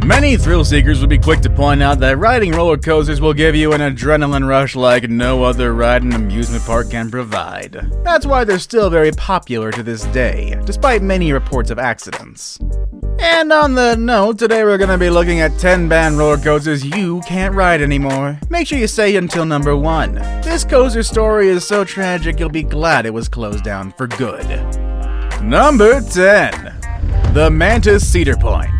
Many thrill seekers would be quick to point out that riding roller coasters will give you an adrenaline rush like no other ride an amusement park can provide. That's why they're still very popular to this day, despite many reports of accidents. And on that note, today we're going to be looking at 10 banned roller coasters you can't ride anymore. Make sure you stay until number 1. This coaster story is so tragic you'll be glad it was closed down for good. Number 10. The Mantis Cedar Point.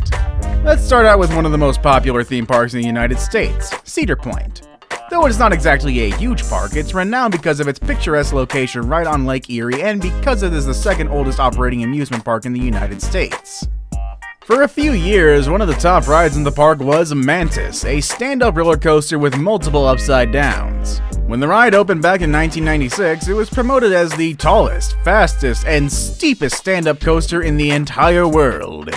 Let's start out with one of the most popular theme parks in the United States, Cedar Point. Though it's not exactly a huge park, it's renowned because of its picturesque location right on Lake Erie and because it is the second oldest operating amusement park in the United States. For a few years, one of the top rides in the park was Mantis, a stand-up roller coaster with multiple upside downs. When the ride opened back in 1996, it was promoted as the tallest, fastest, and steepest stand-up coaster in the entire world.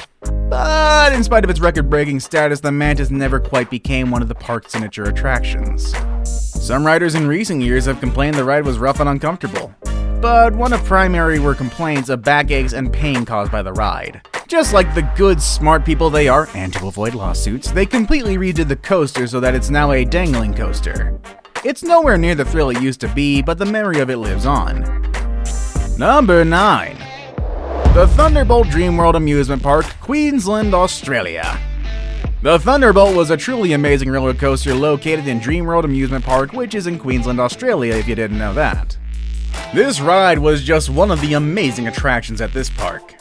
But in spite of its record-breaking status, the Mantis never quite became one of the park's signature attractions. Some riders in recent years have complained the ride was rough and uncomfortable, but one of primary were complaints of backaches and pain caused by the ride. Just like the good, smart people they are, and to avoid lawsuits, they completely redid the coaster so that it's now a dangling coaster. It's nowhere near the thrill it used to be, but the memory of it lives on. Number 9. The Thunderbolt Dreamworld Amusement Park, Queensland, Australia. The Thunderbolt was a truly amazing roller coaster located in Dreamworld Amusement Park, which is in Queensland, Australia, if you didn't know that. This ride was just one of the amazing attractions at this park.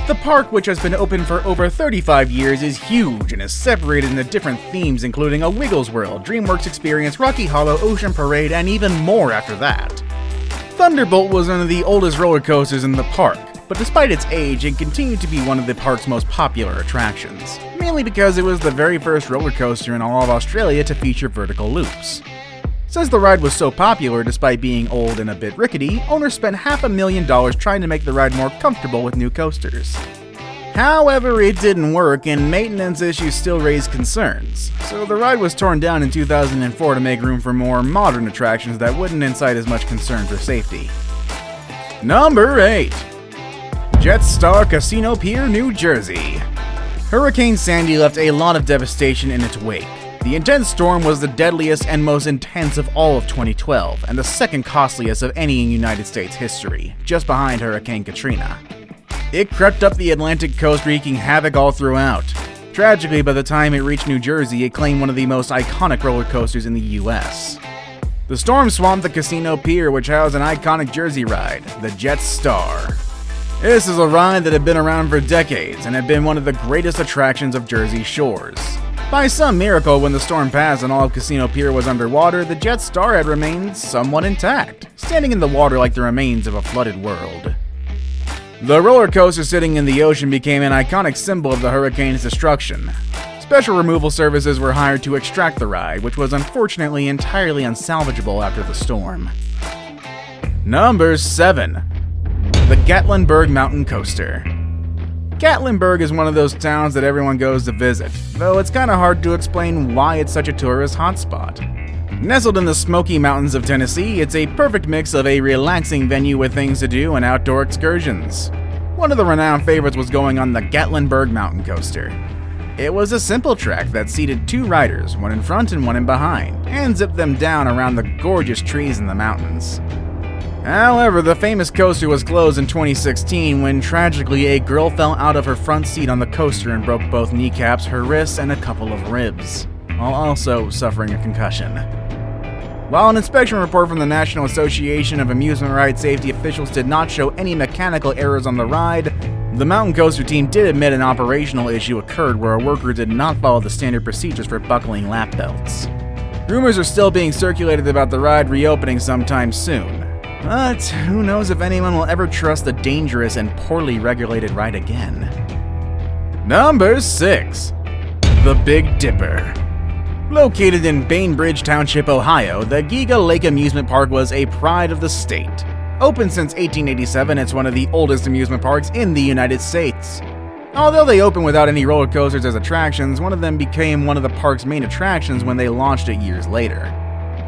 The park, which has been open for over 35 years, is huge and is separated into different themes including a Wiggles World, DreamWorks Experience, Rocky Hollow, Ocean Parade, and even more after that. Thunderbolt was one of the oldest roller coasters in the park, but despite its age, it continued to be one of the park's most popular attractions, mainly because it was the very first roller coaster in all of Australia to feature vertical loops. Since the ride was so popular despite being old and a bit rickety, owners spent $500,000 trying to make the ride more comfortable with new coasters. However, it didn't work and maintenance issues still raised concerns, so the ride was torn down in 2004 to make room for more modern attractions that wouldn't incite as much concern for safety. Number 8. Jetstar Casino Pier, New Jersey. Hurricane Sandy left a lot of devastation in its wake. The intense storm was the deadliest and most intense of all of 2012, and the second costliest of any in United States history, just behind Hurricane Katrina. It crept up the Atlantic coast, wreaking havoc all throughout. Tragically, by the time it reached New Jersey, it claimed one of the most iconic roller coasters in the US. The storm swamped the Casino Pier, which housed an iconic Jersey ride, the Jetstar. This is a ride that had been around for decades and had been one of the greatest attractions of Jersey shores. By some miracle, when the storm passed and all of Casino Pier was underwater, the Jetstar had remained somewhat intact, standing in the water like the remains of a flooded world. The roller coaster sitting in the ocean became an iconic symbol of the hurricane's destruction. Special removal services were hired to extract the ride, which was unfortunately entirely unsalvageable after the storm. Number 7. The Gatlinburg Mountain Coaster. Gatlinburg is one of those towns that everyone goes to visit, though it's kinda hard to explain why it's such a tourist hotspot. Nestled in the Smoky Mountains of Tennessee, it's a perfect mix of a relaxing venue with things to do and outdoor excursions. One of the renowned favorites was going on the Gatlinburg Mountain Coaster. It was a simple track that seated 2 riders, one in front and one in behind, and zipped them down around the gorgeous trees in the mountains. However, the famous coaster was closed in 2016 when tragically a girl fell out of her front seat on the coaster and broke both kneecaps, her wrists, and a couple of ribs, while also suffering a concussion. While an inspection report from the National Association of Amusement Ride Safety officials did not show any mechanical errors on the ride, the mountain coaster team did admit an operational issue occurred where a worker did not follow the standard procedures for buckling lap belts. Rumors are still being circulated about the ride reopening sometime soon. But who knows if anyone will ever trust the dangerous and poorly regulated ride again. Number 6. The Big Dipper. Located in Bainbridge Township, Ohio, the Giga Lake Amusement Park was a pride of the state. Open since 1887, it's one of the oldest amusement parks in the United States. Although they opened without any roller coasters as attractions, one of them became one of the park's main attractions when they launched it years later.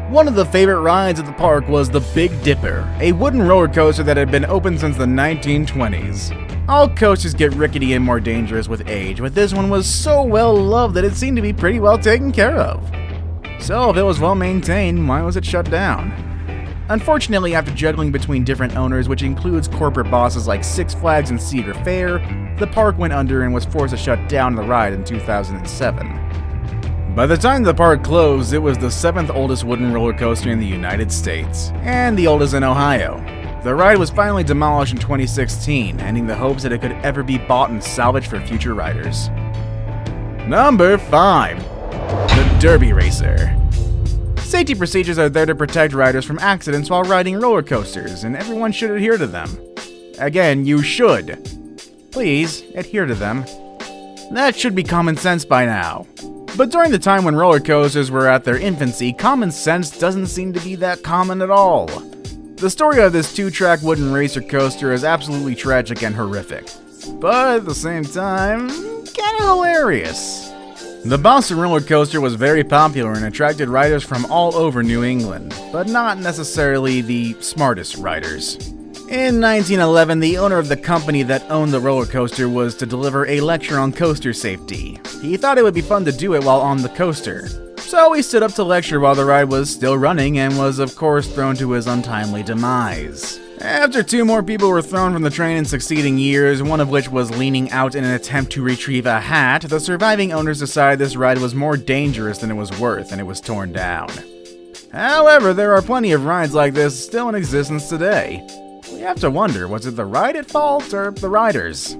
One of the favorite rides at the park was the Big Dipper, a wooden roller coaster that had been open since the 1920s. All coasters get rickety and more dangerous with age, but this one was so well loved that it seemed to be pretty well taken care of. So if it was well maintained, why was it shut down? Unfortunately, after juggling between different owners, which includes corporate bosses like Six Flags and Cedar Fair, the park went under and was forced to shut down the ride in 2007. By the time the park closed, it was the 7th oldest wooden roller coaster in the United States, and the oldest in Ohio. The ride was finally demolished in 2016, ending the hopes that it could ever be bought and salvaged for future riders. Number 5. The Derby Racer. Safety procedures are there to protect riders from accidents while riding roller coasters, and everyone should adhere to them. Again, you should. Please, adhere to them. That should be common sense by now. But during the time when roller coasters were at their infancy, common sense doesn't seem to be that common at all. The story of this 2-track wooden racer coaster is absolutely tragic and horrific, but at the same time, kinda hilarious. The Boston roller coaster was very popular and attracted riders from all over New England, but not necessarily the smartest riders. In 1911, the owner of the company that owned the roller coaster was to deliver a lecture on coaster safety. He thought it would be fun to do it while on the coaster. So he stood up to lecture while the ride was still running and was of course thrown to his untimely demise. After 2 more people were thrown from the train in succeeding years, one of which was leaning out in an attempt to retrieve a hat, the surviving owners decided this ride was more dangerous than it was worth and it was torn down. However, there are plenty of rides like this still in existence today. We have to wonder, was it the ride at fault or the riders?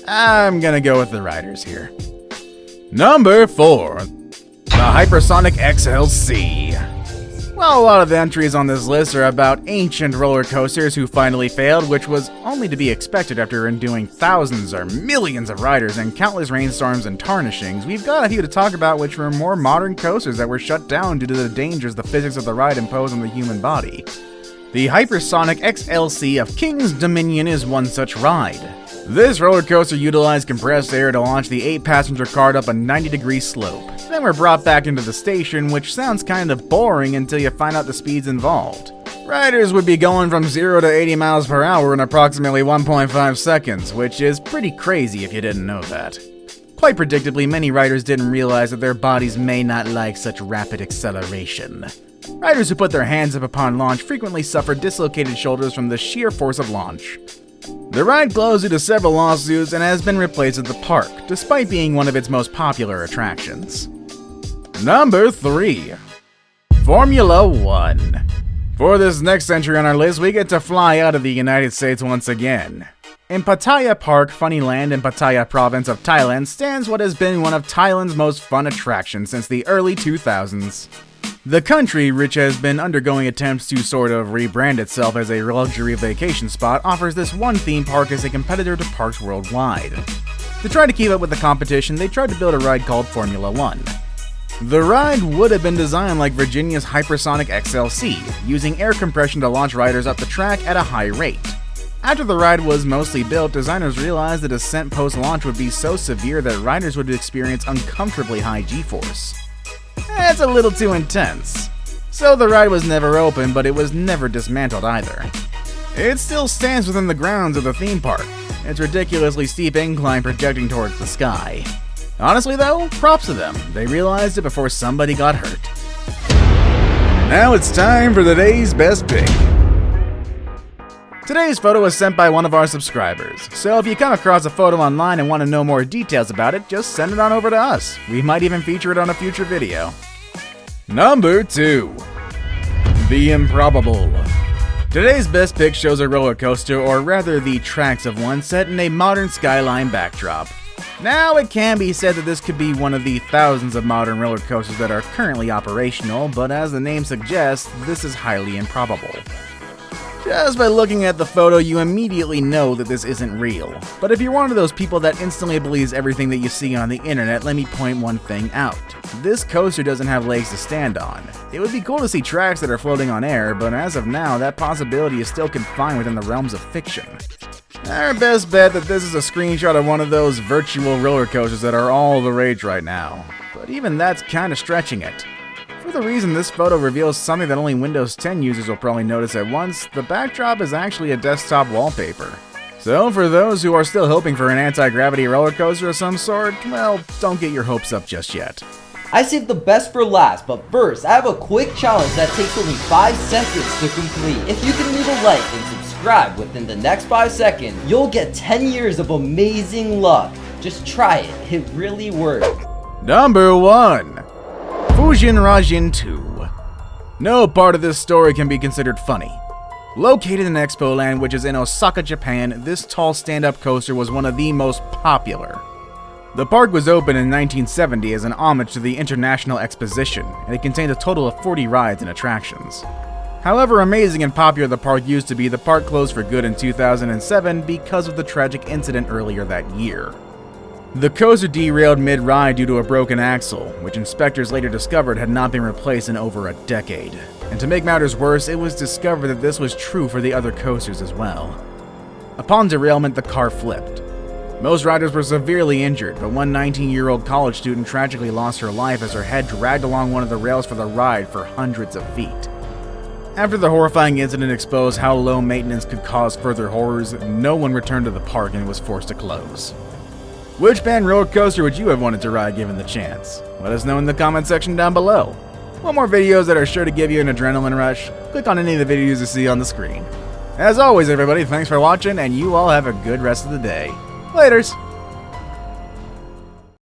I'm gonna go with the riders here. Number 4. The Hypersonic XLC. Well, a lot of the entries on this list are about ancient roller coasters who finally failed, which was only to be expected after enduring thousands or millions of riders and countless rainstorms and tarnishings. We've got a few to talk about which were more modern coasters that were shut down due to the dangers the physics of the ride impose on the human body. The Hypersonic XLC of King's Dominion is one such ride. This roller coaster utilized compressed air to launch the 8-passenger cart up a 90-degree slope. Then we're brought back into the station, which sounds kind of boring until you find out the speeds involved. Riders would be going from 0 to 80 miles per hour in approximately 1.5 seconds, which is pretty crazy if you didn't know that. Quite predictably, many riders didn't realize that their bodies may not like such rapid acceleration. Riders who put their hands up upon launch frequently suffered dislocated shoulders from the sheer force of launch. The ride closed due to several lawsuits and has been replaced at the park, despite being one of its most popular attractions. Number 3. Formula 1. For this next entry on our list, we get to fly out of the United States once again. In Pattaya Park, Funnyland in Pattaya province of Thailand stands what has been one of Thailand's most fun attractions since the early 2000s. The country, which has been undergoing attempts to sort of rebrand itself as a luxury vacation spot, offers this one theme park as a competitor to parks worldwide. To try to keep up with the competition, they tried to build a ride called Formula 1. The ride would have been designed like Virginia's Hypersonic XLC, using air compression to launch riders up the track at a high rate. After the ride was mostly built, designers realized the descent post-launch would be so severe that riders would experience uncomfortably high G-force. That's a little too intense. So the ride was never opened, but it was never dismantled either. It still stands within the grounds of the theme park, its ridiculously steep incline projecting towards the sky. Honestly though, props to them, they realized it before somebody got hurt. Now it's time for today's best pick. Today's photo was sent by one of our subscribers, so if you come across a photo online and want to know more details about it, just send it on over to us. We might even feature it on a future video. Number 2. The Improbable. Today's best pick shows a roller coaster, or rather the tracks of one, set in a modern skyline backdrop. Now, it can be said that this could be one of the thousands of modern roller coasters that are currently operational, but as the name suggests, this is highly improbable. Just by looking at the photo, you immediately know that this isn't real. But if you're one of those people that instantly believes everything that you see on the internet, let me point one thing out. This coaster doesn't have legs to stand on. It would be cool to see tracks that are floating on air, but as of now, that possibility is still confined within the realms of fiction. Our best bet that this is a screenshot of one of those virtual roller coasters that are all the rage right now. But even that's kinda stretching it. For the reason this photo reveals something that only Windows 10 users will probably notice at once, the backdrop is actually a desktop wallpaper. So for those who are still hoping for an anti-gravity roller coaster of some sort, well, don't get your hopes up just yet. I saved the best for last, but first, I have a quick challenge that takes only 5 seconds to complete. If you can leave a like and subscribe within the next 5 seconds, you'll get 10 years of amazing luck. Just try it, it really works. Number 1. Fujin Raijin 2. No part of this story can be considered funny. Located in Expo Land, which is in Osaka, Japan, this tall stand-up coaster was one of the most popular. The park was opened in 1970 as an homage to the International Exposition, and it contained a total of 40 rides and attractions. However amazing and popular the park used to be, the park closed for good in 2007 because of the tragic incident earlier that year. The coaster derailed mid-ride due to a broken axle, which inspectors later discovered had not been replaced in over a decade. And to make matters worse, it was discovered that this was true for the other coasters as well. Upon derailment, the car flipped. Most riders were severely injured, but one 19-year-old college student tragically lost her life as her head dragged along one of the rails for the ride for hundreds of feet. After the horrifying incident exposed how low maintenance could cause further horrors, no one returned to the park and it was forced to close. Which band roller coaster would you have wanted to ride given the chance? Let us know in the comment section down below. Want more videos that are sure to give you an adrenaline rush? Click on any of the videos you see on the screen. As always, everybody, thanks for watching, and you all have a good rest of the day. Laters!